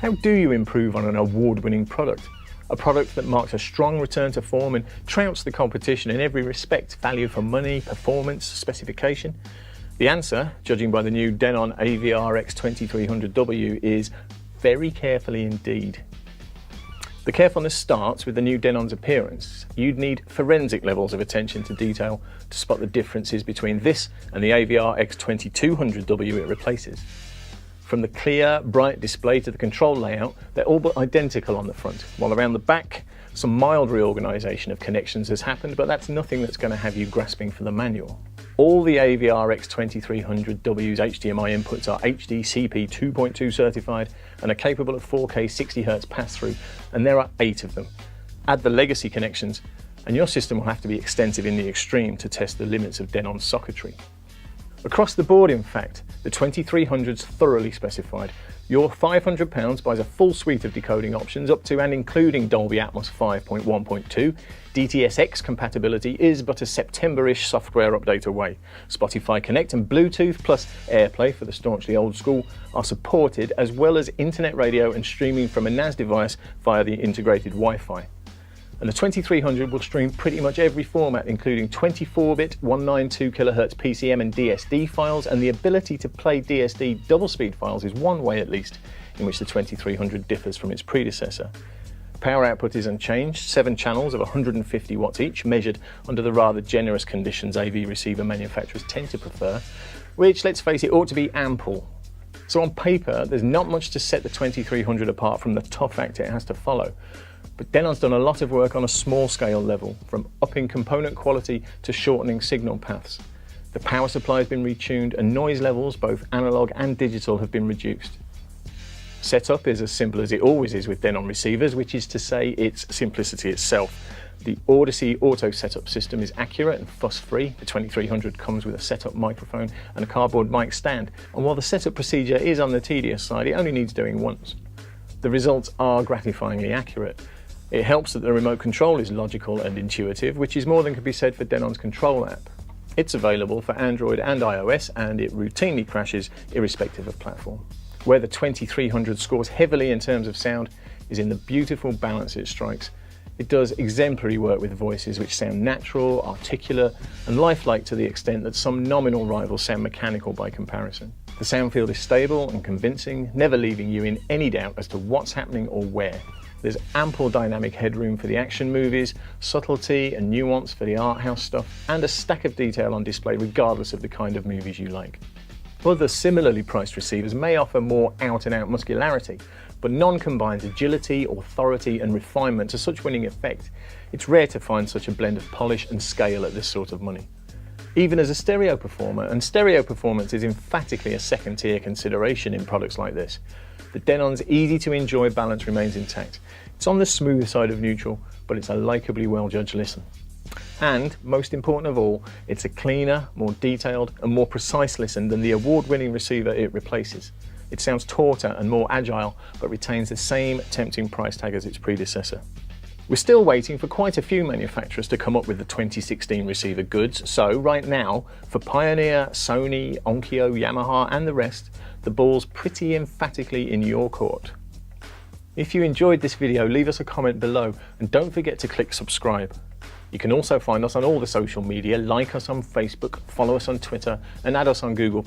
How do you improve on an award-winning product? A product that marks a strong return to form and trouts the competition in every respect, value for money, performance, specification? The answer, judging by the new Denon AVR X2300W, is very carefully indeed. The carefulness starts with the new Denon's appearance. You'd need forensic levels of attention to detail to spot the differences between this and the AVR X2200W it replaces. From the clear, bright display to the control layout, they're all but identical on the front, while around the back, some mild reorganisation of connections has happened, but that's nothing that's going to have you grasping for the manual. All the AVR X2300W's HDMI inputs are HDCP 2.2 certified and are capable of 4K 60Hz pass-through, and there are 8 of them. Add the legacy connections, and your system will have to be extensive in the extreme to test the limits of Denon's socketry. Across the board, in fact, the 2300's thoroughly specified. Your £500 buys a full suite of decoding options up to and including Dolby Atmos 5.1.2. DTS:X compatibility is but a September-ish software update away. Spotify Connect and Bluetooth plus AirPlay for the staunchly old school are supported, as well as internet radio and streaming from a NAS device via the integrated Wi-Fi. And the 2300 will stream pretty much every format, including 24-bit 192 kHz PCM and DSD files, and the ability to play DSD double-speed files is one way, at least, in which the 2300 differs from its predecessor. Power output is unchanged, 7 channels of 150 watts each, measured under the rather generous conditions AV receiver manufacturers tend to prefer, which, let's face it, ought to be ample. So on paper, there's not much to set the 2300 apart from the tough act it has to follow. But Denon's done a lot of work on a small scale level, from upping component quality to shortening signal paths. The power supply has been retuned and noise levels, both analog and digital, have been reduced. Setup is as simple as it always is with Denon receivers, which is to say it's simplicity itself. The Odyssey auto setup system is accurate and fuss-free. The 2300 comes with a setup microphone and a cardboard mic stand, and while the setup procedure is on the tedious side, it only needs doing once. The results are gratifyingly accurate. It helps that the remote control is logical and intuitive, which is more than can be said for Denon's control app. It's available for Android and iOS, and it routinely crashes irrespective of platform. Where the 2300 scores heavily in terms of sound is in the beautiful balance it strikes. It does exemplary work with voices which sound natural, articulate, and lifelike to the extent that some nominal rivals sound mechanical by comparison. The sound field is stable and convincing, never leaving you in any doubt as to what's happening or where. There's ample dynamic headroom for the action movies, subtlety and nuance for the art house stuff, and a stack of detail on display regardless of the kind of movies you like. Other similarly priced receivers may offer more out-and-out muscularity, but none combines agility, authority and refinement to such winning effect. It's rare to find such a blend of polish and scale at this sort of money. Even as a stereo performer, and stereo performance is emphatically a second-tier consideration in products like this, the Denon's easy-to-enjoy balance remains intact. It's on the smooth side of neutral, but it's a likeably well-judged listen. And, most important of all, it's a cleaner, more detailed and more precise listen than the award-winning receiver it replaces. It sounds tauter and more agile, but retains the same tempting price tag as its predecessor. We're still waiting for quite a few manufacturers to come up with the 2016 receiver goods, so right now, for Pioneer, Sony, Onkyo, Yamaha and the rest, the ball's pretty emphatically in your court. If you enjoyed this video, leave us a comment below and don't forget to click subscribe. You can also find us on all the social media, like us on Facebook, follow us on Twitter and add us on Google+.